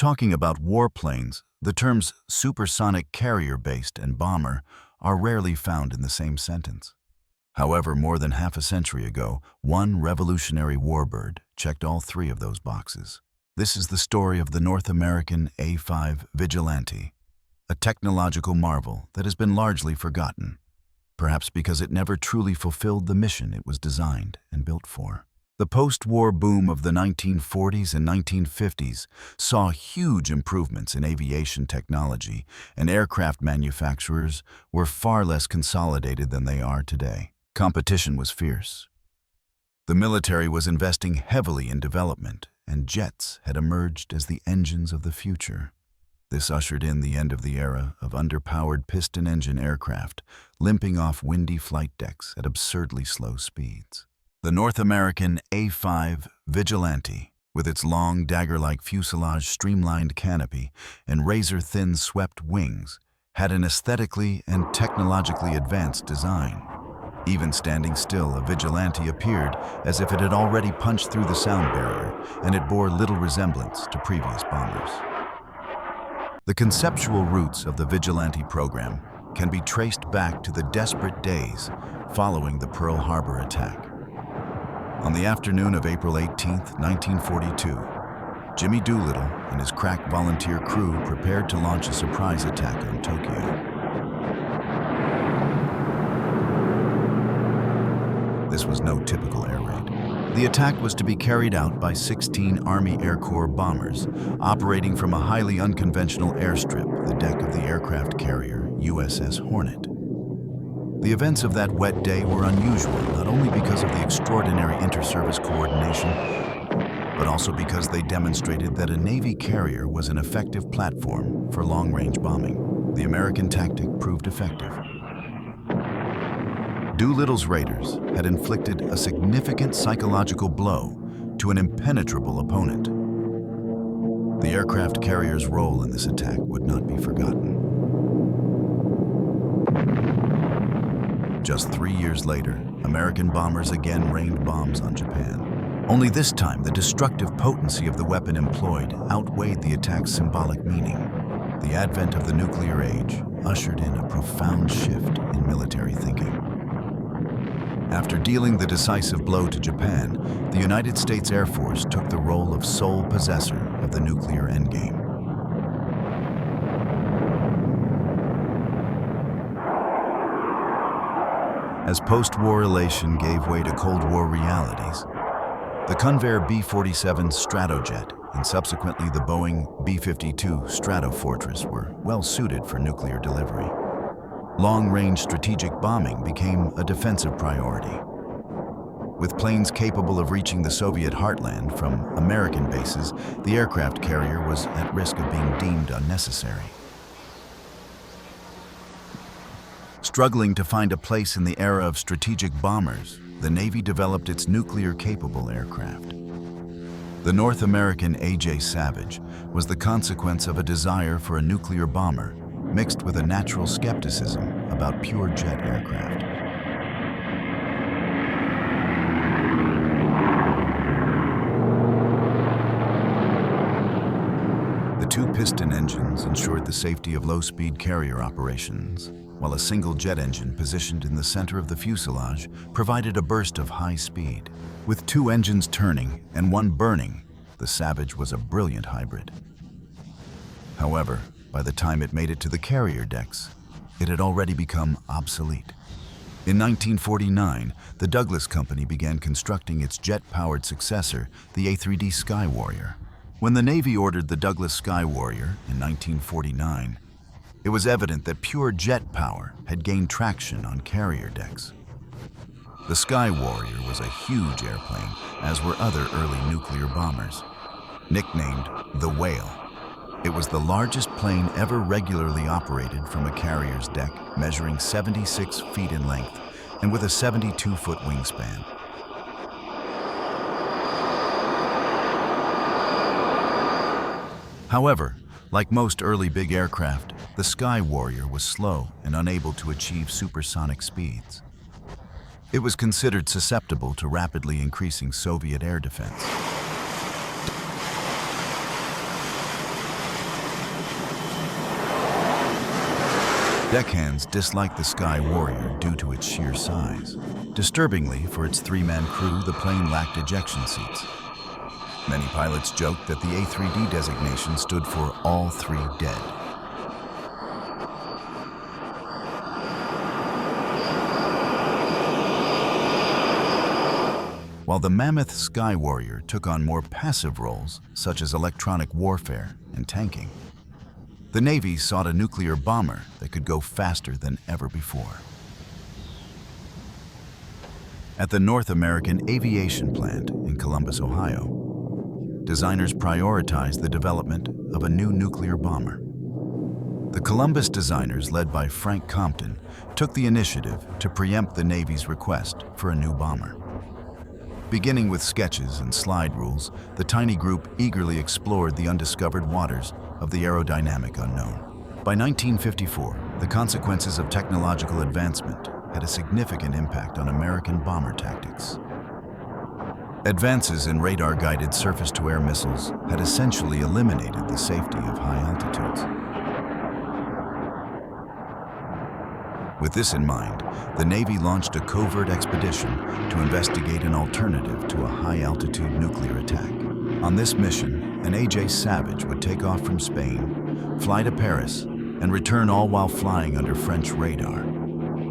talking about warplanes, the terms supersonic carrier-based and bomber are rarely found in the same sentence. However, more than half a century ago, one revolutionary warbird checked all three of those boxes. This is the story of the North American A-5 Vigilante, a technological marvel that has been largely forgotten, perhaps because it never truly fulfilled the mission it was designed and built for. The post-war boom of the 1940s and 1950s saw huge improvements in aviation technology, and aircraft manufacturers were far less consolidated than they are today. Competition was fierce. The military was investing heavily in development, and jets had emerged as the engines of the future. This ushered in the end of the era of underpowered piston-engine aircraft, limping off windy flight decks at absurdly slow speeds. The North American A-5 Vigilante, with its long, dagger-like fuselage streamlined canopy and razor-thin swept wings, had an aesthetically and technologically advanced design. Even standing still, a Vigilante appeared as if it had already punched through the sound barrier, and it bore little resemblance to previous bombers. The conceptual roots of the Vigilante program can be traced back to the desperate days following the Pearl Harbor attack. On the afternoon of April 18, 1942, Jimmy Doolittle and his crack volunteer crew prepared to launch a surprise attack on Tokyo. This was no typical air raid. The attack was to be carried out by 16 Army Air Corps bombers operating from a highly unconventional airstrip, the deck of the aircraft carrier USS Hornet. The events of that wet day were unusual, not only because of the extraordinary inter-service coordination, but also because they demonstrated that a Navy carrier was an effective platform for long-range bombing. The American tactic proved effective. Doolittle's raiders had inflicted a significant psychological blow to an impenetrable opponent. The aircraft carrier's role in this attack would not be forgotten. Just 3 years later, American bombers again rained bombs on Japan. Only this time, the destructive potency of the weapon employed outweighed the attack's symbolic meaning. The advent of the nuclear age ushered in a profound shift in military thinking. After dealing the decisive blow to Japan, the United States Air Force took the role of sole possessor of the nuclear endgame. As post-war elation gave way to Cold War realities, the Convair B-47 Stratojet and subsequently the Boeing B-52 Stratofortress were well suited for nuclear delivery. Long-range strategic bombing became a defensive priority. With planes capable of reaching the Soviet heartland from American bases, the aircraft carrier was at risk of being deemed unnecessary. Struggling to find a place in the era of strategic bombers, the Navy developed its nuclear-capable aircraft. The North American A.J. Savage was the consequence of a desire for a nuclear bomber mixed with a natural skepticism about pure jet aircraft. The two piston engines ensured the safety of low-speed carrier operations, while a single jet engine positioned in the center of the fuselage provided a burst of high speed. With two engines turning and one burning, the Savage was a brilliant hybrid. However, by the time it made it to the carrier decks, it had already become obsolete. In 1949, the Douglas Company began constructing its jet-powered successor, the A-3D Sky Warrior. When the Navy ordered the Douglas Sky Warrior in 1949, it was evident that pure jet power had gained traction on carrier decks. The Sky Warrior was a huge airplane, as were other early nuclear bombers. Nicknamed the Whale, it was the largest plane ever regularly operated from a carrier's deck, measuring 76 feet in length and with a 72-foot wingspan. However, like most early big aircraft, the Sky Warrior was slow and unable to achieve supersonic speeds. It was considered susceptible to rapidly increasing Soviet air defense. Deckhands disliked the Sky Warrior due to its sheer size. Disturbingly, for its three-man crew, the plane lacked ejection seats. Many pilots joked that the A3D designation stood for all three dead. While the mammoth Sky Warrior took on more passive roles, such as electronic warfare and tanking, the Navy sought a nuclear bomber that could go faster than ever before. At the North American Aviation plant in Columbus, Ohio, designers prioritized the development of a new nuclear bomber. The Columbus designers, led by Frank Compton, took the initiative to preempt the Navy's request for a new bomber. Beginning with sketches and slide rules, the tiny group eagerly explored the undiscovered waters of the aerodynamic unknown. By 1954, the consequences of technological advancement had a significant impact on American bomber tactics. Advances in radar-guided surface-to-air missiles had essentially eliminated the safety of high altitudes. With this in mind, the Navy launched a covert expedition to investigate an alternative to a high-altitude nuclear attack. On this mission, an A.J. Savage would take off from Spain, fly to Paris, and return all while flying under French radar.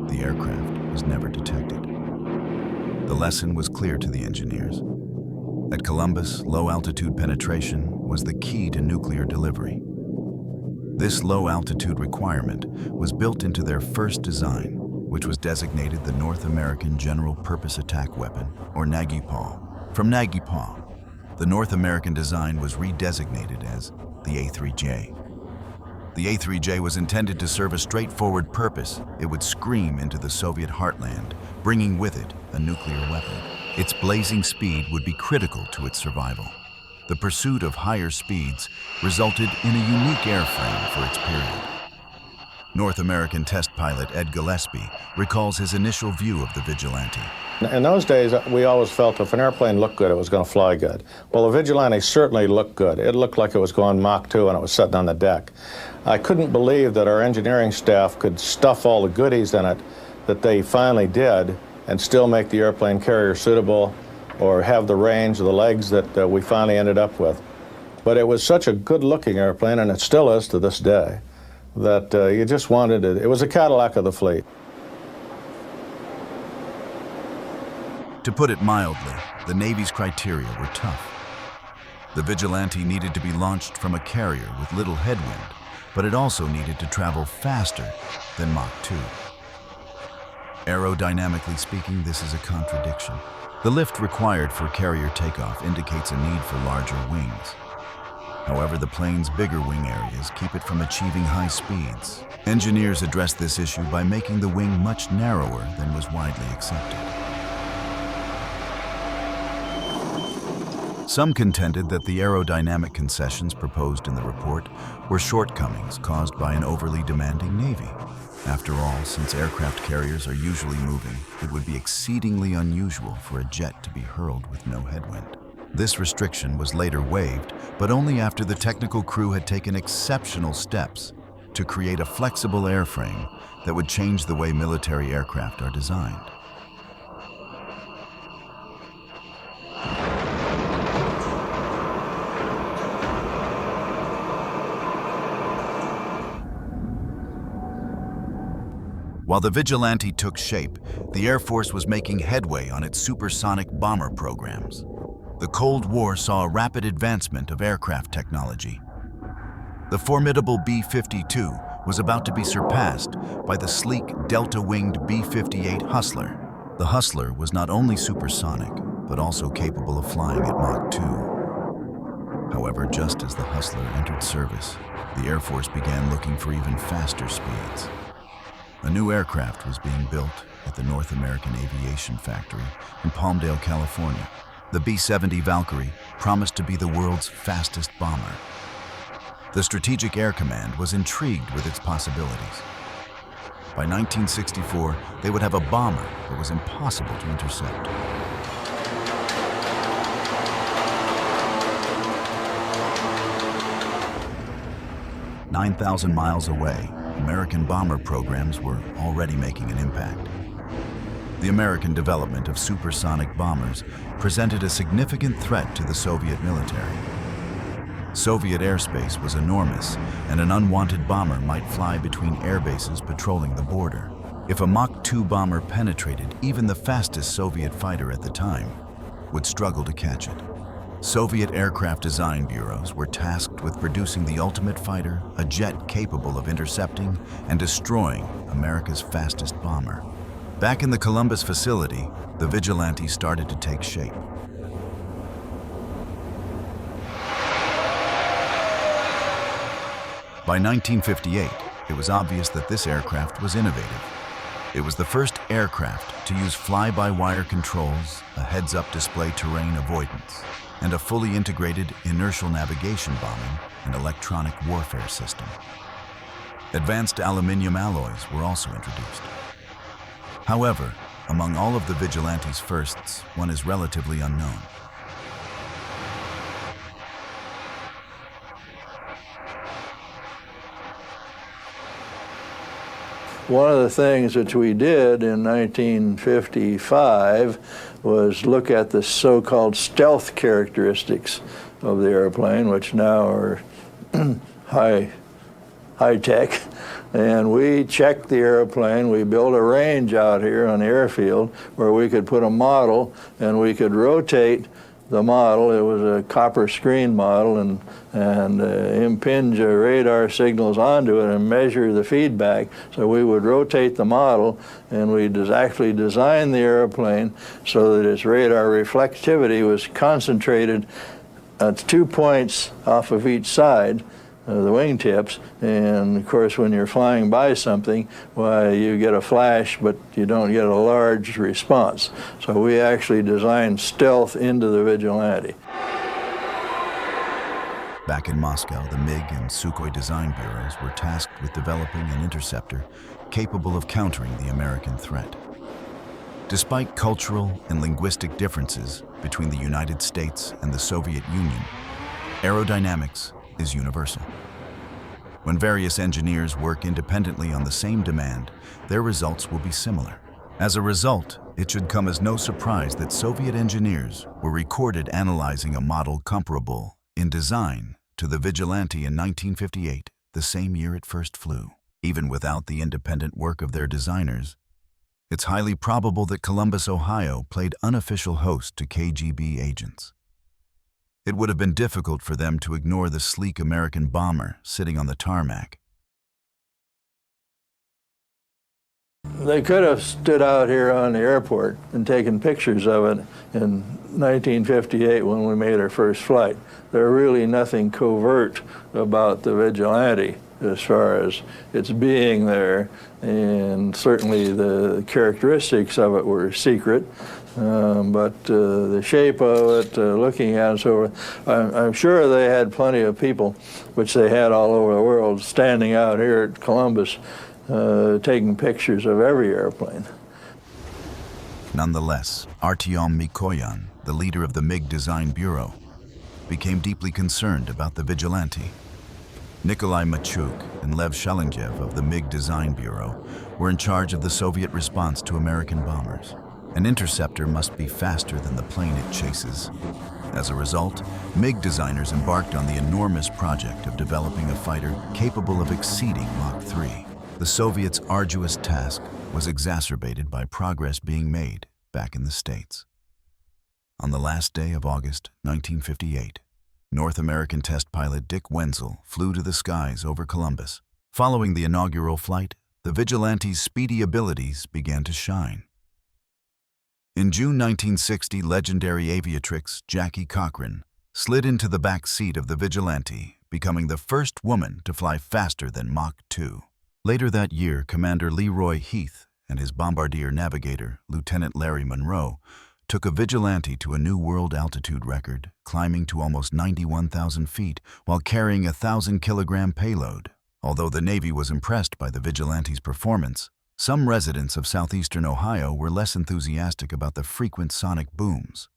The aircraft was never detected. The lesson was clear to the engineers. At Columbus, low-altitude penetration was the key to nuclear delivery. This low-altitude requirement was built into their first design, which was designated the North American General Purpose Attack Weapon, or NAGIPAW. From NAGIPAW, the North American design was redesignated as the A3J. The A3J was intended to serve a straightforward purpose. It would scream into the Soviet heartland, bringing with it a nuclear weapon. Its blazing speed would be critical to its survival. The pursuit of higher speeds resulted in a unique airframe for its period. North American test pilot Ed Gillespie recalls his initial view of the Vigilante. In those days, we always felt if an airplane looked good, it was going to fly good. Well, the Vigilante certainly looked good. It looked like it was going Mach 2 and it was sitting on the deck. I couldn't believe that our engineering staff could stuff all the goodies in it that they finally did and still make the airplane carrier suitable or have the range of the legs that we finally ended up with. But it was such a good-looking airplane, and it still is to this day, that you just wanted it. It was a Cadillac of the fleet. To put it mildly, the Navy's criteria were tough. The Vigilante needed to be launched from a carrier with little headwind, but it also needed to travel faster than Mach 2. Aerodynamically speaking, this is a contradiction. The lift required for carrier takeoff indicates a need for larger wings. However, the plane's bigger wing areas keep it from achieving high speeds. Engineers addressed this issue by making the wing much narrower than was widely accepted. Some contended that the aerodynamic concessions proposed in the report were shortcomings caused by an overly demanding Navy. After all, since aircraft carriers are usually moving, it would be exceedingly unusual for a jet to be hurled with no headwind. This restriction was later waived, but only after the technical crew had taken exceptional steps to create a flexible airframe that would change the way military aircraft are designed. While the Vigilante took shape, the Air Force was making headway on its supersonic bomber programs. The Cold War saw a rapid advancement of aircraft technology. The formidable B-52 was about to be surpassed by the sleek delta-winged B-58 Hustler. The Hustler was not only supersonic, but also capable of flying at Mach 2. However, just as the Hustler entered service, the Air Force began looking for even faster speeds. A new aircraft was being built at the North American Aviation factory in Palmdale, California. The B-70 Valkyrie promised to be the world's fastest bomber. The Strategic Air Command was intrigued with its possibilities. By 1964, they would have a bomber that was impossible to intercept. 9,000 miles away, American bomber programs were already making an impact. The American development of supersonic bombers presented a significant threat to the Soviet military. Soviet airspace was enormous, and an unwanted bomber might fly between air bases patrolling the border. If a Mach 2 bomber penetrated, even the fastest Soviet fighter at the time would struggle to catch it. Soviet aircraft design bureaus were tasked with producing the ultimate fighter, a jet capable of intercepting and destroying America's fastest bomber. Back in the Columbus facility, the Vigilante started to take shape. By 1958, it was obvious that this aircraft was innovative. It was the first aircraft to use fly-by-wire controls, a heads-up display terrain avoidance, and a fully integrated inertial navigation bombing and electronic warfare system. Advanced aluminum alloys were also introduced. However, among all of the Vigilante's firsts, one is relatively unknown. One of the things that we did in 1955 was look at the so-called stealth characteristics of the airplane, which now are high tech. And we checked the airplane. We built a range out here on the airfield where we could put a model and we could rotate the model. It was a copper screen model, and impinge radar signals onto it and measure the feedback. So we would rotate the model, and we'd actually design the airplane so that its radar reflectivity was concentrated at 2 points off of each side of the wingtips. And of course, when you're flying by something, why, you get a flash, but you don't get a large response. So we actually designed stealth into the Vigilante. Back in Moscow, the MiG and Sukhoi design bureaus were tasked with developing an interceptor capable of countering the American threat. Despite cultural and linguistic differences between the United States and the Soviet Union, aerodynamics is universal. When various engineers work independently on the same demand, their results will be similar. As a result, it should come as no surprise that Soviet engineers were recorded analyzing a model comparable in design to the Vigilante in 1958, the same year it first flew. Even without the independent work of their designers, it's highly probable that Columbus, Ohio played unofficial host to KGB agents. It would have been difficult for them to ignore the sleek American bomber sitting on the tarmac. They could have stood out here on the airport and taken pictures of it in 1958 when we made our first flight. There's really nothing covert about the Vigilante as far as its being there, and certainly the characteristics of it were secret. But the shape of it, looking at it, so I'm sure they had plenty of people, which they had all over the world, standing out here at Columbus, taking pictures of every airplane. Nonetheless, Artyom Mikoyan, the leader of the MiG Design Bureau, became deeply concerned about the Vigilante. Nikolai Machuk and Lev Shalingev of the MiG Design Bureau were in charge of the Soviet response to American bombers. An interceptor must be faster than the plane it chases. As a result, MiG designers embarked on the enormous project of developing a fighter capable of exceeding Mach 3. The Soviets' arduous task was exacerbated by progress being made back in the States. On the last day of August 1958, North American test pilot Dick Wenzel flew to the skies over Columbus. Following the inaugural flight, the Vigilante's speedy abilities began to shine. In June 1960, legendary aviatrix Jackie Cochran slid into the back seat of the Vigilante, becoming the first woman to fly faster than Mach 2. Later that year, Commander Leroy Heath and his bombardier navigator, Lieutenant Larry Monroe, took a Vigilante to a new world altitude record, climbing to almost 91,000 feet while carrying a 1,000-kilogram payload. Although the Navy was impressed by the Vigilante's performance, some residents of southeastern Ohio were less enthusiastic about the frequent sonic booms.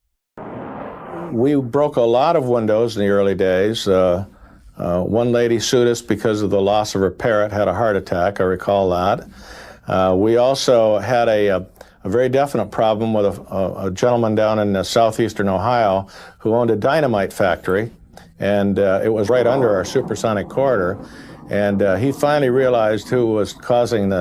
We broke a lot of windows in the early days. One lady sued us because of the loss of her parrot, had a heart attack, I recall that. We also had a very definite problem with a gentleman down in southeastern Ohio who owned a dynamite factory, and it was right under our supersonic corridor. And he finally realized who was causing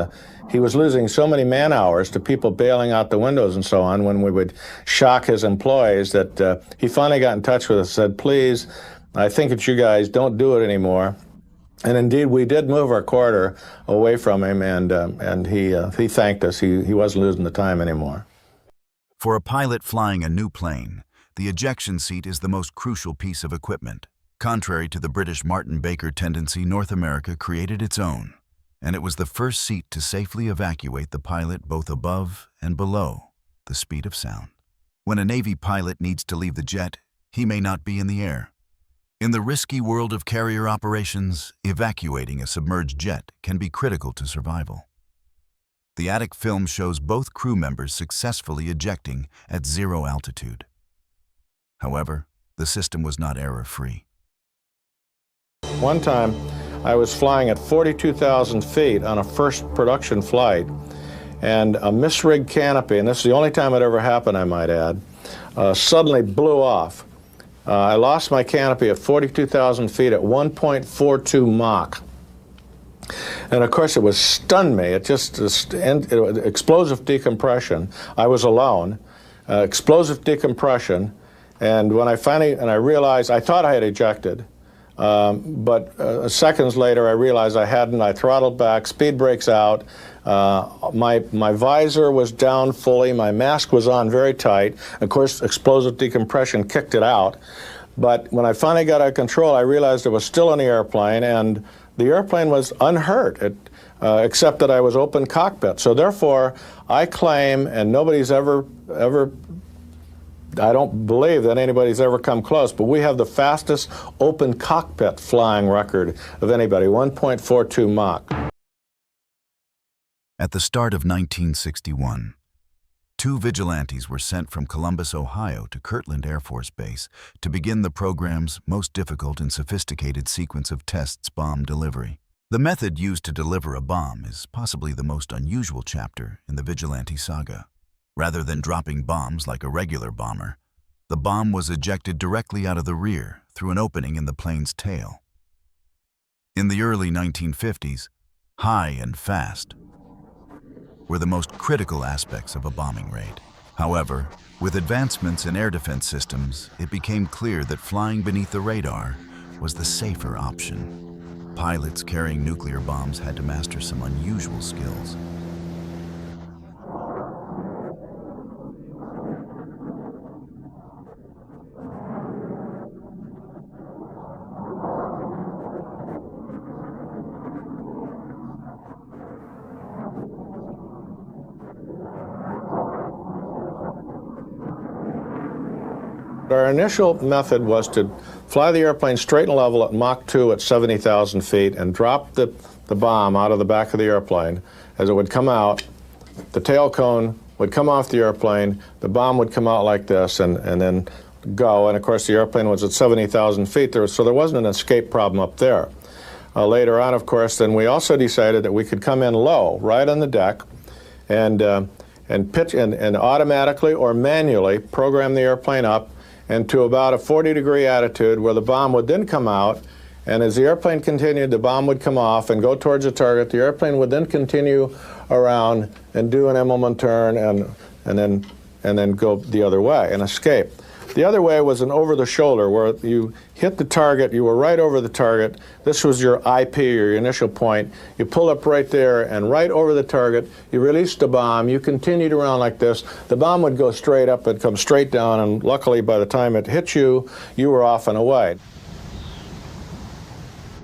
he was losing so many man hours to people bailing out the windows and so on when we would shock his employees that he finally got in touch with us and said, please, I think it's you guys, don't do it anymore. And indeed, we did move our corridor away from him, and he thanked us. He wasn't losing the time anymore. For a pilot flying a new plane, the ejection seat is the most crucial piece of equipment. Contrary to the British Martin Baker tendency, North America created its own, and it was the first seat to safely evacuate the pilot both above and below the speed of sound. When a Navy pilot needs to leave the jet, he may not be in the air. In the risky world of carrier operations, evacuating a submerged jet can be critical to survival. The attic film shows both crew members successfully ejecting at 0 altitude. However, the system was not error-free. One time, I was flying at 42,000 feet on a first production flight, and a misrigged canopy, and this is the only time it ever happened, I might add, suddenly blew off. I lost my canopy at 42,000 feet at 1.42 Mach. And of course, it stunned me. It explosive decompression. I was alone. Explosive decompression. And when I realized, I thought I had ejected. But seconds later, I realized I hadn't. I throttled back, speed brakes out. My visor was down fully. My mask was on very tight. Of course, explosive decompression kicked it out. But when I finally got out of control, I realized I was still in the airplane, and the airplane was unhurt, except that I was open cockpit. So therefore, I claim, and nobody's ever I don't believe that anybody's ever come close, but we have the fastest open cockpit flying record of anybody, 1.42 Mach. At the start of 1961, 2 vigilantes were sent from Columbus, Ohio to Kirtland Air Force Base to begin the program's most difficult and sophisticated sequence of tests, bomb delivery. The method used to deliver a bomb is possibly the most unusual chapter in the vigilante saga. Rather than dropping bombs like a regular bomber, the bomb was ejected directly out of the rear through an opening in the plane's tail. In the early 1950s, high and fast were the most critical aspects of a bombing raid. However, with advancements in air defense systems, it became clear that flying beneath the radar was the safer option. Pilots carrying nuclear bombs had to master some unusual skills. Our initial method was to fly the airplane straight and level at Mach 2 at 70,000 feet and drop the bomb out of the back of the airplane. As it would come out, the tail cone would come off the airplane, the bomb would come out like this and then go. And of course, the airplane was at 70,000 feet, so there wasn't an escape problem up there. Later on, of course, then we also decided that we could come in low, right on the deck, and pitch and automatically or manually program the airplane up and to about a 40-degree attitude where the bomb would then come out, and as the airplane continued, the bomb would come off and go towards the target. The airplane would then continue around and do an Immelman turn and then go the other way and escape. The other way was an over-the-shoulder where you hit the target, you were right over the target. This was your IP, or your initial point. You pull up right there and right over the target, you released the bomb, you continued around like this. The bomb would go straight up and come straight down, and luckily by the time it hit you, you were off and away.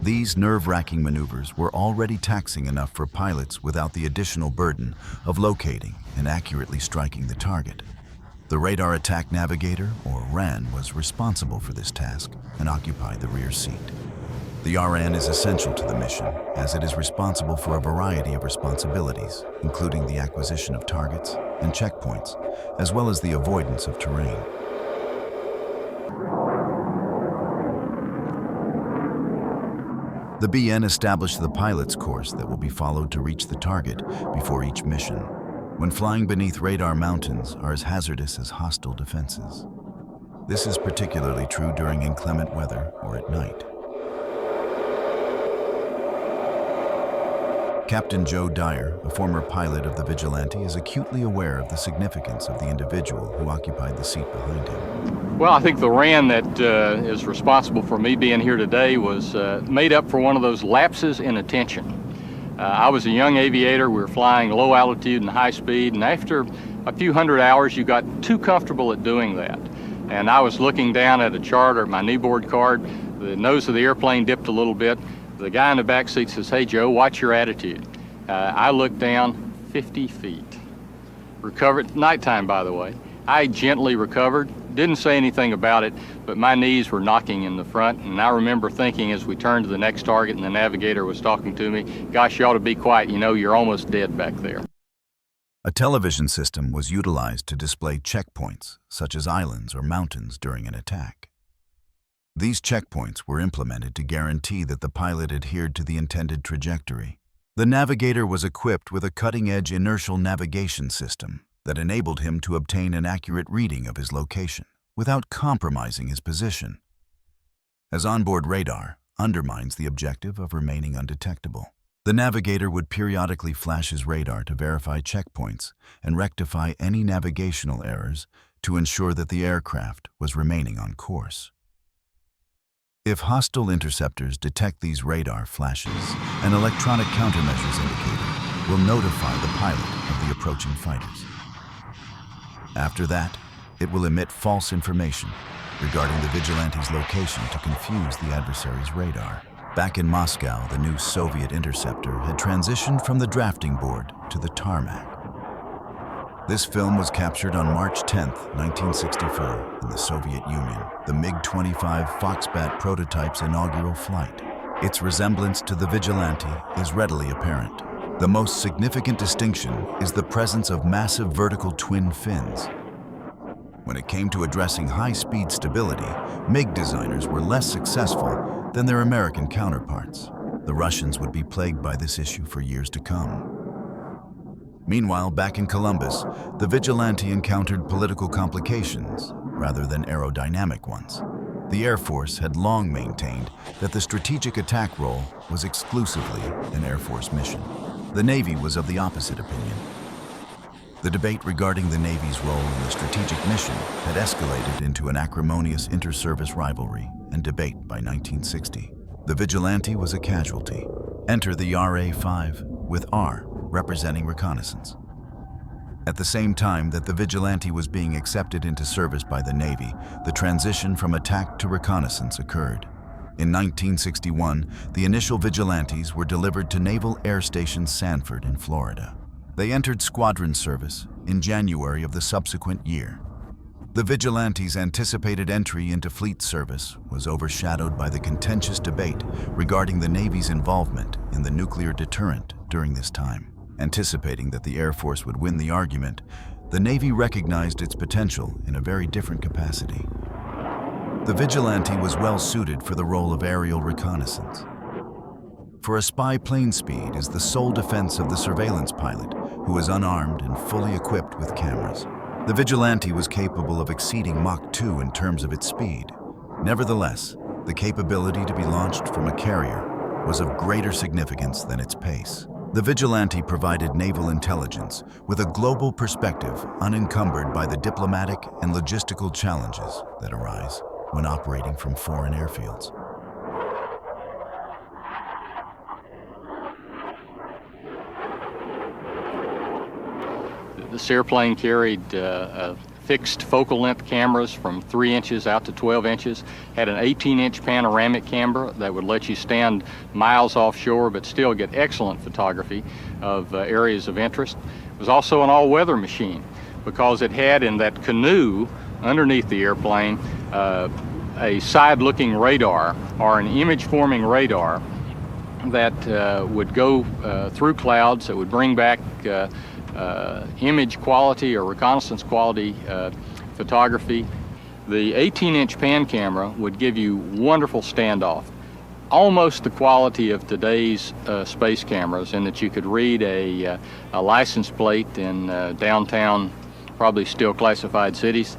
These nerve-wracking maneuvers were already taxing enough for pilots without the additional burden of locating and accurately striking the target. The Radar Attack Navigator, or RAN, was responsible for this task and occupied the rear seat. The RN is essential to the mission, as it is responsible for a variety of responsibilities, including the acquisition of targets and checkpoints, as well as the avoidance of terrain. The BN established the pilot's course that will be followed to reach the target before each mission, when flying beneath radar mountains are as hazardous as hostile defenses. This is particularly true during inclement weather or at night. Captain Joe Dyer, a former pilot of the Vigilante, is acutely aware of the significance of the individual who occupied the seat behind him. Well, I think the RAN that is responsible for me being here today was made up for one of those lapses in attention. I was a young aviator. We were flying low altitude and high speed, and after a few hundred hours, you got too comfortable at doing that. And I was looking down at a chart or my kneeboard card. The nose of the airplane dipped a little bit. The guy in the back seat says, "Hey, Joe, watch your attitude." I looked down 50 feet. Recovered, nighttime, by the way. I gently recovered, didn't say anything about it, but my knees were knocking in the front, and I remember thinking as we turned to the next target and the navigator was talking to me, "Gosh, you ought to be quiet, you know, you're almost dead back there." A television system was utilized to display checkpoints, such as islands or mountains, during an attack. These checkpoints were implemented to guarantee that the pilot adhered to the intended trajectory. The navigator was equipped with a cutting-edge inertial navigation system that enabled him to obtain an accurate reading of his location without compromising his position, as onboard radar undermines the objective of remaining undetectable. The navigator would periodically flash his radar to verify checkpoints and rectify any navigational errors to ensure that the aircraft was remaining on course. If hostile interceptors detect these radar flashes, an electronic countermeasures indicator will notify the pilot of the approaching fighters. After that, it will emit false information regarding the Vigilante's location to confuse the adversary's radar. Back in Moscow, the new Soviet interceptor had transitioned from the drafting board to the tarmac. This film was captured on March 10, 1964, in the Soviet Union, the MiG-25 Foxbat prototype's inaugural flight. Its resemblance to the Vigilante is readily apparent. The most significant distinction is the presence of massive vertical twin fins. When it came to addressing high-speed stability, MiG designers were less successful than their American counterparts. The Russians would be plagued by this issue for years to come. Meanwhile, back in Columbus, the Vigilante encountered political complications rather than aerodynamic ones. The Air Force had long maintained that the strategic attack role was exclusively an Air Force mission. The Navy was of the opposite opinion. The debate regarding the Navy's role in the strategic mission had escalated into an acrimonious inter-service rivalry and debate by 1960. The Vigilante was a casualty. Enter the RA-5, with R representing Reconnaissance. At the same time that the Vigilante was being accepted into service by the Navy, the transition from attack to reconnaissance occurred. In 1961, the initial Vigilantes were delivered to Naval Air Station Sanford in Florida. They entered squadron service in January of the subsequent year. The Vigilante's anticipated entry into fleet service was overshadowed by the contentious debate regarding the Navy's involvement in the nuclear deterrent during this time. Anticipating that the Air Force would win the argument, the Navy recognized its potential in a very different capacity. The Vigilante was well suited for the role of aerial reconnaissance. For a spy, plane speed is the sole defense of the surveillance pilot, who is unarmed and fully equipped with cameras. The Vigilante was capable of exceeding Mach 2 in terms of its speed. Nevertheless, the capability to be launched from a carrier was of greater significance than its pace. The Vigilante provided naval intelligence with a global perspective unencumbered by the diplomatic and logistical challenges that arise when operating from foreign airfields. This airplane carried fixed focal length cameras from 3 inches out to 12 inches, had an 18-inch panoramic camera that would let you stand miles offshore but still get excellent photography of areas of interest. It was also an all-weather machine because it had in that canoe underneath the airplane a side-looking radar or an image-forming radar that would go through clouds that would bring back image quality or reconnaissance quality photography. The 18-inch pan camera would give you wonderful standoff. almost the quality of today's space cameras, in that you could read a license plate in downtown, probably still classified cities,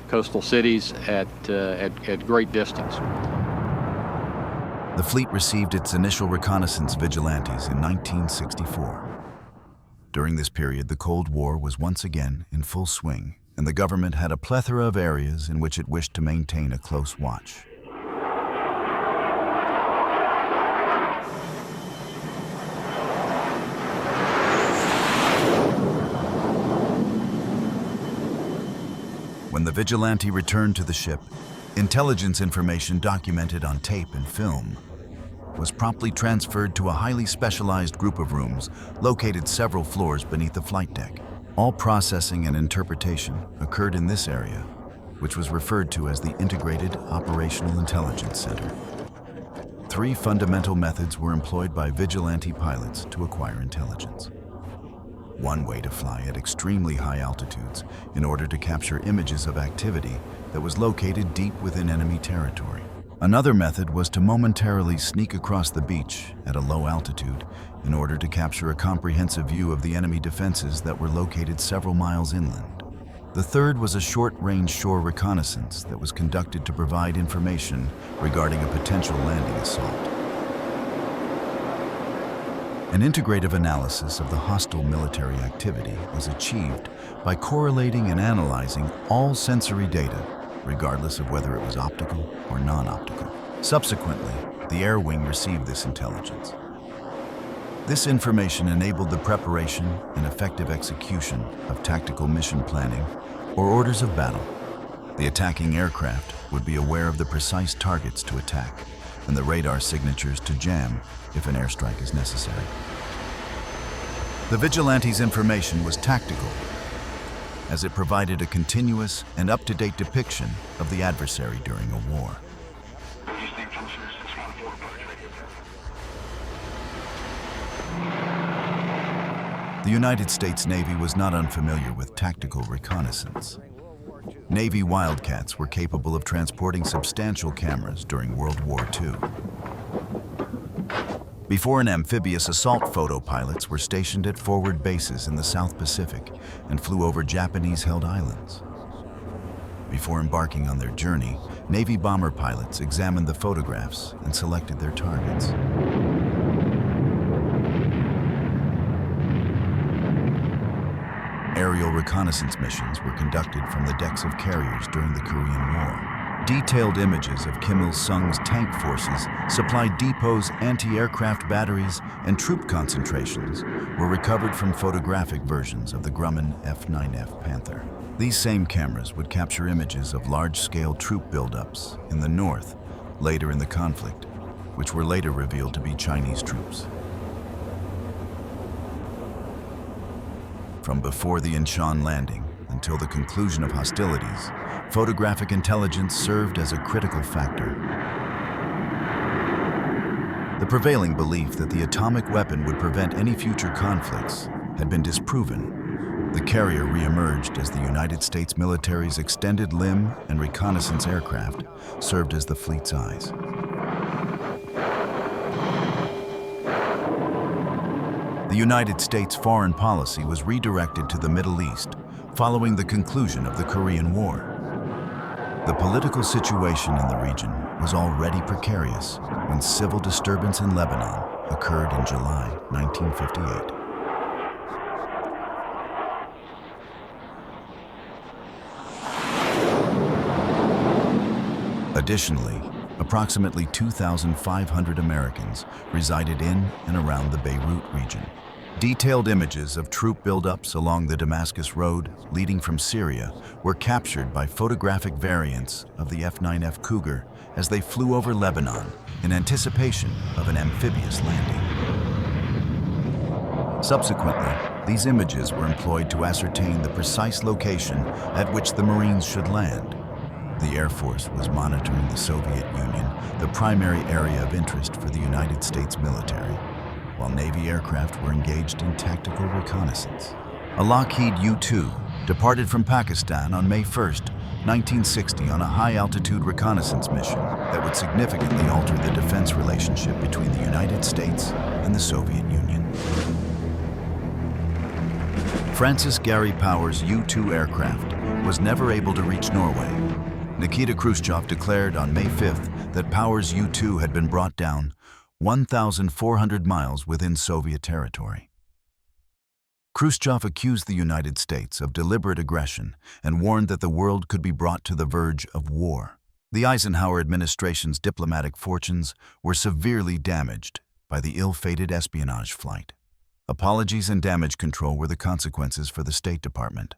coastal cities, at great distance. The fleet received its initial reconnaissance vigilantes in 1964. During this period, the Cold War was once again in full swing, and the government had a plethora of areas in which it wished to maintain a close watch. When the vigilante returned to the ship, intelligence information documented on tape and film was promptly transferred to a highly specialized group of rooms located several floors beneath the flight deck. All processing and interpretation occurred in this area, which was referred to as the Integrated Operational Intelligence Center. 3 fundamental methods were employed by vigilante pilots to acquire intelligence. One way to fly at extremely high altitudes in order to capture images of activity that was located deep within enemy territory. Another method was to momentarily sneak across the beach at a low altitude in order to capture a comprehensive view of the enemy defenses that were located several miles inland. The third was a short-range shore reconnaissance that was conducted to provide information regarding a potential landing assault. An integrative analysis of the hostile military activity was achieved by correlating and analyzing all sensory data, regardless of whether it was optical or non-optical. Subsequently, the Air Wing received this intelligence. This information enabled the preparation and effective execution of tactical mission planning or orders of battle. The attacking aircraft would be aware of the precise targets to attack and the radar signatures to jam if an airstrike is necessary. The vigilante's information was tactical, as it provided a continuous and up-to-date depiction of the adversary during a war. The United States Navy was not unfamiliar with tactical reconnaissance. Navy Wildcats were capable of transporting substantial cameras during World War II. Before an amphibious assault photo pilots were stationed at forward bases in the South Pacific and flew over Japanese-held islands. Before embarking on their journey, Navy bomber pilots examined the photographs and selected their targets. Aerial reconnaissance missions were conducted from the decks of carriers during the Korean War. Detailed images of Kim Il-sung's tank forces, supply depots, anti-aircraft batteries, and troop concentrations were recovered from photographic versions of the Grumman F-9F Panther. These same cameras would capture images of large-scale troop buildups in the north later in the conflict, which were later revealed to be Chinese troops. From before the Incheon landing until the conclusion of hostilities, photographic intelligence served as a critical factor. The prevailing belief that the atomic weapon would prevent any future conflicts had been disproven. The carrier re-emerged as the United States military's extended limb and reconnaissance aircraft served as the fleet's eyes. The United States foreign policy was redirected to the Middle East following the conclusion of the Korean War. The political situation in the region was already precarious when civil disturbance in Lebanon occurred in July 1958. Additionally, approximately 2,500 Americans resided in and around the Beirut region. Detailed images of troop buildups along the Damascus Road leading from Syria were captured by photographic variants of the F-9F Cougar as they flew over Lebanon in anticipation of an amphibious landing. Subsequently, these images were employed to ascertain the precise location at which the Marines should land. The Air Force was monitoring the Soviet Union, the primary area of interest for the United States military, while Navy aircraft were engaged in tactical reconnaissance. A Lockheed U-2 departed from Pakistan on May 1st 1960 on a high-altitude reconnaissance mission that would significantly alter the defense relationship between the United States and the Soviet Union. Francis Gary Powers' U-2 aircraft was never able to reach Norway. Nikita Khrushchev declared on May 5th that Powers' U-2 had been brought down 1,400 miles within Soviet territory. Khrushchev accused the United States of deliberate aggression and warned that the world could be brought to the verge of war. The Eisenhower administration's diplomatic fortunes were severely damaged by the ill-fated espionage flight. Apologies and damage control were the consequences for the State Department.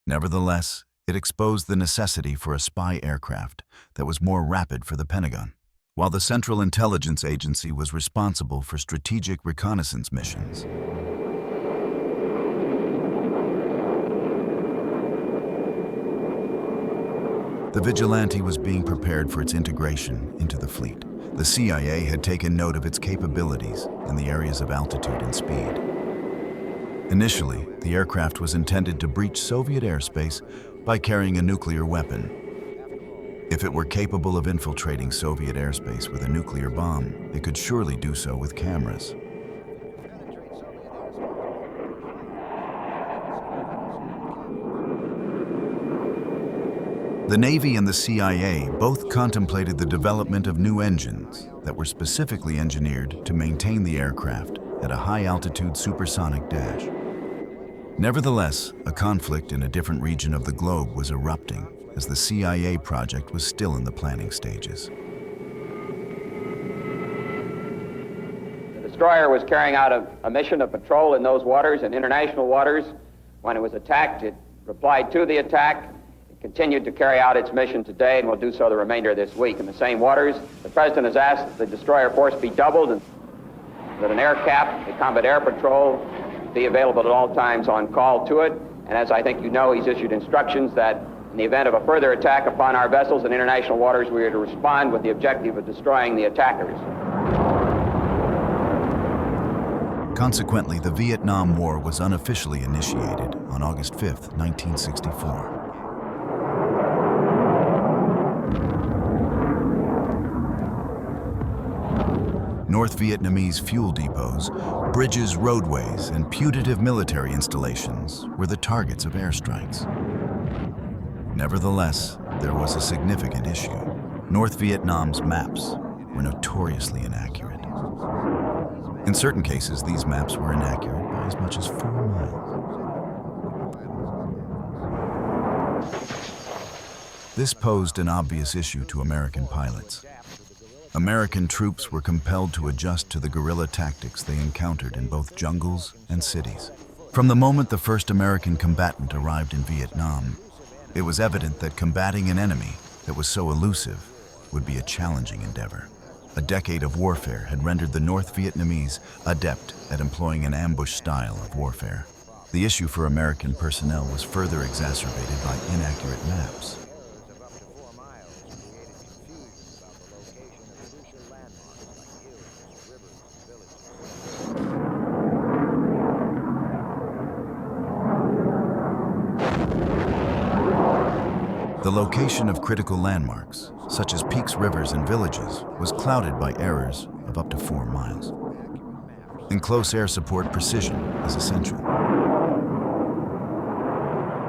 Nevertheless, it exposed the necessity for a spy aircraft that was more rapid for the Pentagon. While the Central Intelligence Agency was responsible for strategic reconnaissance missions, the Vigilante was being prepared for its integration into the fleet. The CIA had taken note of its capabilities in the areas of altitude and speed. Initially, the aircraft was intended to breach Soviet airspace by carrying a nuclear weapon. If it were capable of infiltrating Soviet airspace with a nuclear bomb, it could surely do so with cameras. The Navy and the CIA both contemplated the development of new engines that were specifically engineered to maintain the aircraft at a high-altitude supersonic dash. Nevertheless, a conflict in a different region of the globe was erupting as the CIA project was still in the planning stages. The destroyer was carrying out a mission of patrol in those waters, in international waters. When it was attacked, it replied to the attack. Continued to carry out its mission today and will do so the remainder of this week in the same waters. The President has asked that the destroyer force be doubled and that an air cap, the combat air patrol, be available at all times on call to it. And as I think you know, he's issued instructions that in the event of a further attack upon our vessels in international waters, we are to respond with the objective of destroying the attackers. Consequently, the Vietnam War was unofficially initiated on August 5th, 1964. North Vietnamese fuel depots, bridges, roadways, and putative military installations were the targets of airstrikes. Nevertheless, there was a significant issue. North Vietnam's maps were notoriously inaccurate. In certain cases, these maps were inaccurate by as much as 4 miles. This posed an obvious issue to American pilots. American troops were compelled to adjust to the guerrilla tactics they encountered in both jungles and cities. From the moment the first American combatant arrived in Vietnam, it was evident that combating an enemy that was so elusive would be a challenging endeavor. A decade of warfare had rendered the North Vietnamese adept at employing an ambush style of warfare. The issue for American personnel was further exacerbated by inaccurate maps. The location of critical landmarks, such as peaks, rivers, and villages, was clouded by errors of up to 4 miles. In close air support, precision is essential.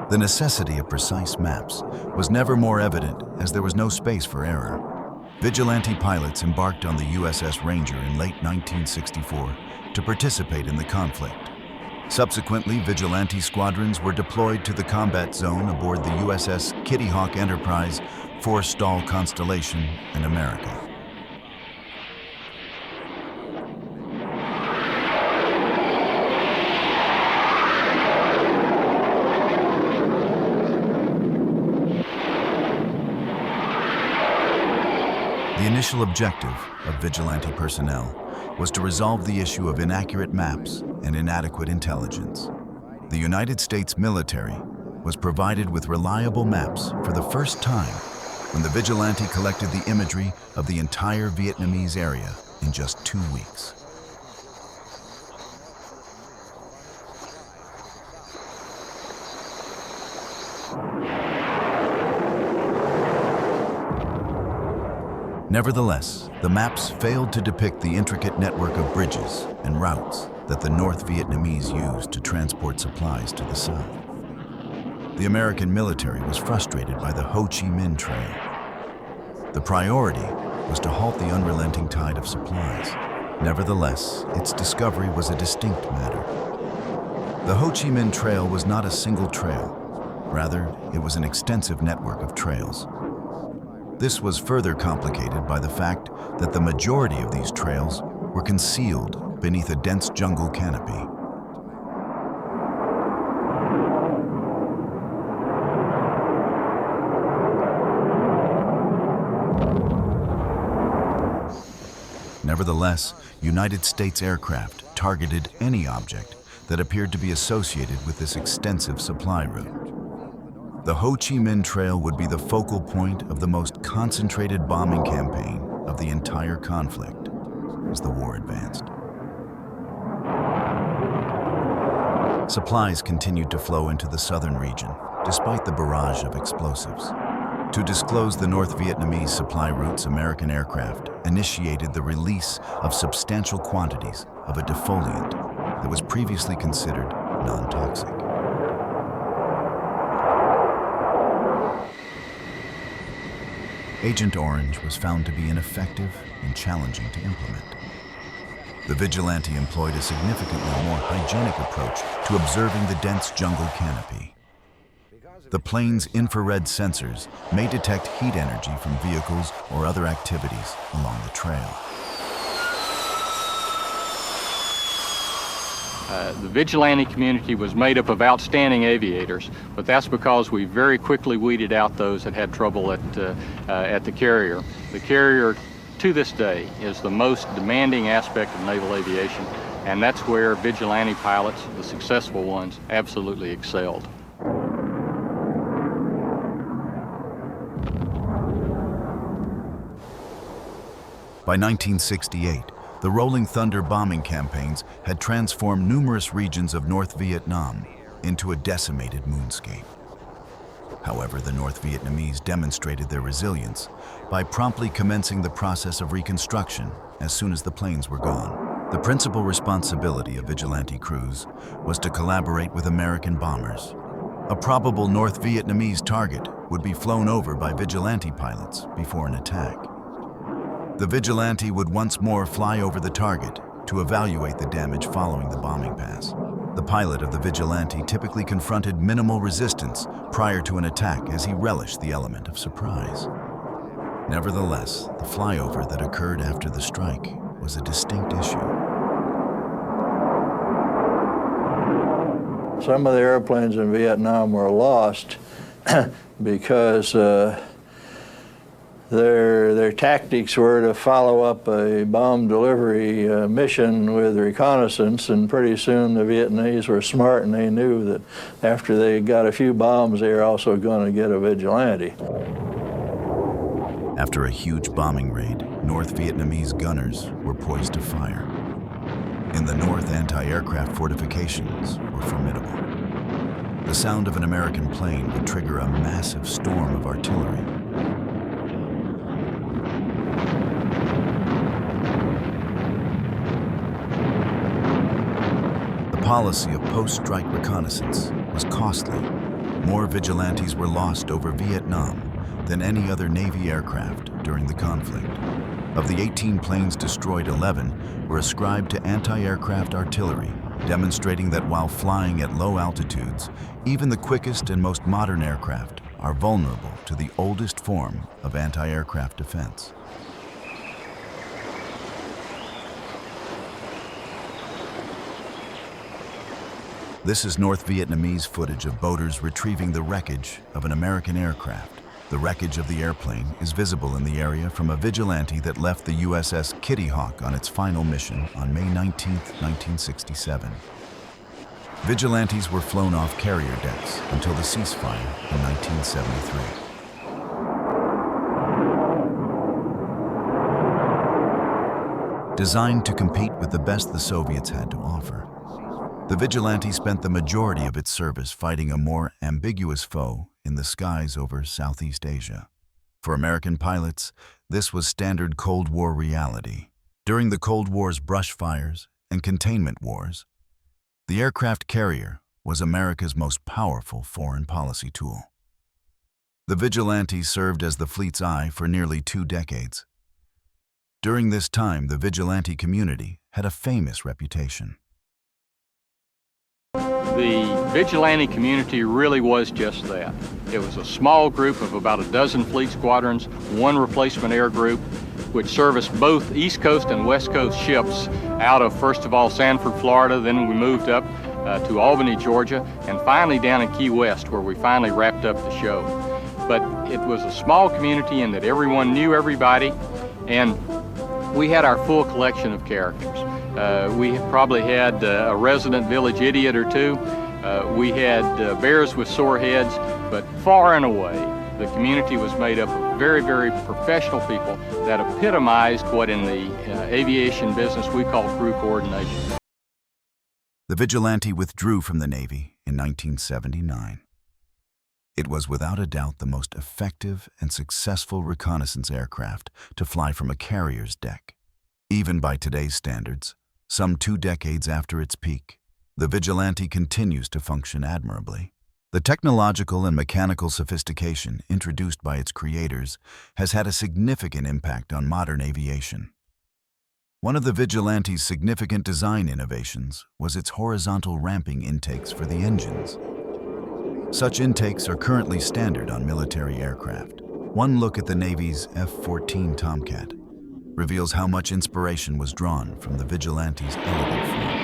The necessity of precise maps was never more evident as there was no space for error. Vigilante pilots embarked on the USS Ranger in late 1964 to participate in the conflict. Subsequently, Vigilante squadrons were deployed to the combat zone aboard the USS Kitty Hawk Enterprise, Forstall Constellation, and America. The initial objective of Vigilante personnel was to resolve the issue of inaccurate maps and inadequate intelligence. The United States military was provided with reliable maps for the first time when the Vigilante collected the imagery of the entire Vietnamese area in just 2 weeks. Nevertheless, the maps failed to depict the intricate network of bridges and routes that the North Vietnamese used to transport supplies to the south. The American military was frustrated by the Ho Chi Minh Trail. The priority was to halt the unrelenting tide of supplies. Nevertheless, its discovery was a distinct matter. The Ho Chi Minh Trail was not a single trail. Rather, it was an extensive network of trails. This was further complicated by the fact that the majority of these trails were concealed beneath a dense jungle canopy. Nevertheless, United States aircraft targeted any object that appeared to be associated with this extensive supply route. The Ho Chi Minh Trail would be the focal point of the most concentrated bombing campaign of the entire conflict as the war advanced. Supplies continued to flow into the southern region, despite the barrage of explosives. To disclose the North Vietnamese supply routes, American aircraft initiated the release of substantial quantities of a defoliant that was previously considered non-toxic. Agent Orange was found to be ineffective and challenging to implement. The Vigilante employed a significantly more hygienic approach to observing the dense jungle canopy. The plane's infrared sensors may detect heat energy from vehicles or other activities along the trail. The Vigilante community was made up of outstanding aviators, but that's because we very quickly weeded out those that had trouble at the carrier. The carrier, to this day, is the most demanding aspect of naval aviation, and that's where Vigilante pilots, the successful ones, absolutely excelled. By 1968, the Rolling Thunder bombing campaigns had transformed numerous regions of North Vietnam into a decimated moonscape. However, the North Vietnamese demonstrated their resilience by promptly commencing the process of reconstruction as soon as the planes were gone. The principal responsibility of Vigilante crews was to collaborate with American bombers. A probable North Vietnamese target would be flown over by Vigilante pilots before an attack. The Vigilante would once more fly over the target to evaluate the damage following the bombing pass. The pilot of the Vigilante typically confronted minimal resistance prior to an attack as he relished the element of surprise. Nevertheless, the flyover that occurred after the strike was a distinct issue. Some of the airplanes in Vietnam were lost because their tactics were to follow up a bomb delivery mission with reconnaissance, and pretty soon the Vietnamese were smart and they knew that after they got a few bombs, they were also going to get a Vigilante. After a huge bombing raid, North Vietnamese gunners were poised to fire. In the north, anti-aircraft fortifications were formidable. The sound of an American plane would trigger a massive storm of artillery. The policy of post-strike reconnaissance was costly. More Vigilantes were lost over Vietnam than any other Navy aircraft during the conflict. Of the 18 planes destroyed, 11 were ascribed to anti-aircraft artillery, demonstrating that while flying at low altitudes, even the quickest and most modern aircraft are vulnerable to the oldest form of anti-aircraft defense. This is North Vietnamese footage of boaters retrieving the wreckage of an American aircraft. The wreckage of the airplane is visible in the area from a Vigilante that left the USS Kitty Hawk on its final mission on May 19, 1967. Vigilantes were flown off carrier decks until the ceasefire in 1973. Designed to compete with the best the Soviets had to offer, the Vigilante spent the majority of its service fighting a more ambiguous foe in the skies over Southeast Asia. For American pilots, this was standard Cold War reality. During the Cold War's brush fires and containment wars, the aircraft carrier was America's most powerful foreign policy tool. The Vigilante served as the fleet's eye for nearly 2 decades. During this time, the Vigilante community had a famous reputation. The Vigilante community really was just that. It was a small group of about a dozen fleet squadrons, 1 replacement air group, which serviced both East Coast and West Coast ships out of, first of all, Sanford, Florida, then we moved up to Albany, Georgia, and finally down in Key West, where we finally wrapped up the show. But it was a small community in that everyone knew everybody, and we had our full collection of characters. We probably had a resident village idiot or 2. We had bears with sore heads, but far and away, the community was made up of very, very professional people that epitomized what in the aviation business we call crew coordination. The Vigilante withdrew from the Navy in 1979. It was without a doubt the most effective and successful reconnaissance aircraft to fly from a carrier's deck. Even by today's standards, some 2 decades after its peak, the Vigilante continues to function admirably. The technological and mechanical sophistication introduced by its creators has had a significant impact on modern aviation. One of the Vigilante's significant design innovations was its horizontal ramping intakes for the engines. Such intakes are currently standard on military aircraft. One look at the Navy's F-14 Tomcat reveals how much inspiration was drawn from the Vigilante's elegant form.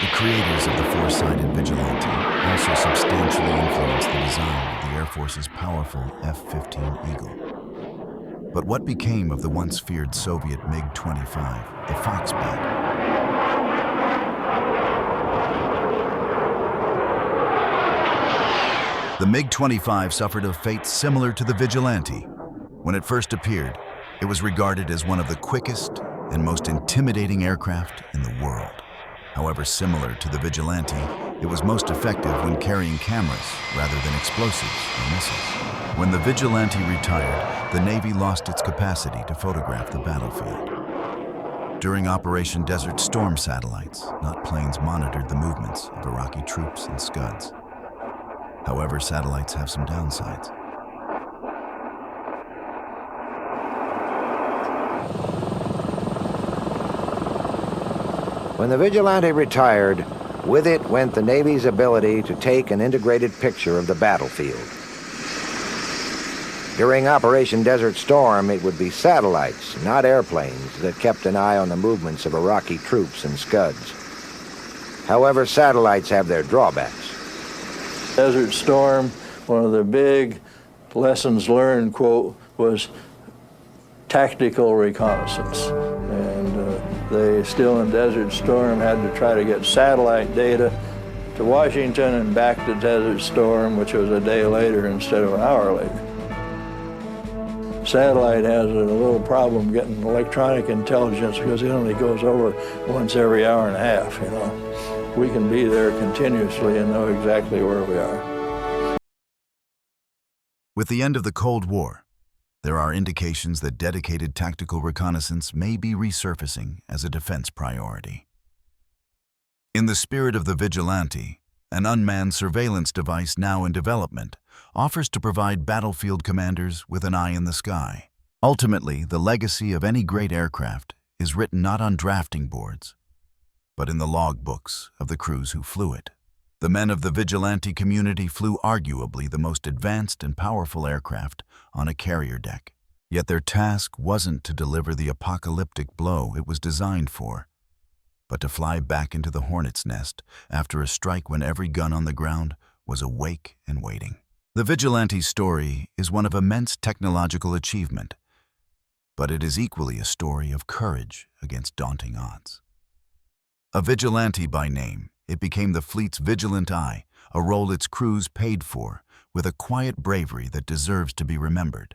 The creators of the 4-sided Vigilante also substantially influenced the design of the Air Force's powerful F-15 Eagle. But what became of the once feared Soviet MiG-25, the Foxbat? The MiG-25 suffered a fate similar to the Vigilante. When it first appeared, it was regarded as one of the quickest and most intimidating aircraft in the world. However, similar to the Vigilante, it was most effective when carrying cameras rather than explosives or missiles. When the Vigilante retired, the Navy lost its capacity to photograph the battlefield. During Operation Desert Storm, satellites, not planes, monitored the movements of Iraqi troops and Scuds. However, satellites have some downsides. When the Vigilante retired, with it went the Navy's ability to take an integrated picture of the battlefield. During Operation Desert Storm, it would be satellites, not airplanes, that kept an eye on the movements of Iraqi troops and Scuds. However, satellites have their drawbacks. Desert Storm, one of the big lessons learned, quote, was tactical reconnaissance. And they still in Desert Storm had to try to get satellite data to Washington and back to Desert Storm, which was a day later instead of an hour later. Satellite has a little problem getting electronic intelligence because it only goes over once every hour and a half, you know. We can be there continuously and know exactly where we are. With the end of the Cold War, there are indications that dedicated tactical reconnaissance may be resurfacing as a defense priority. In the spirit of the Vigilante, an unmanned surveillance device now in development offers to provide battlefield commanders with an eye in the sky. Ultimately, the legacy of any great aircraft is written not on drafting boards, but in the logbooks of the crews who flew it. The men of the Vigilante community flew arguably the most advanced and powerful aircraft on a carrier deck. Yet their task wasn't to deliver the apocalyptic blow it was designed for, but to fly back into the hornet's nest after a strike when every gun on the ground was awake and waiting. The Vigilante's story is one of immense technological achievement, but it is equally a story of courage against daunting odds. A Vigilante by name, it became the fleet's vigilant eye, a role its crews paid for, with a quiet bravery that deserves to be remembered.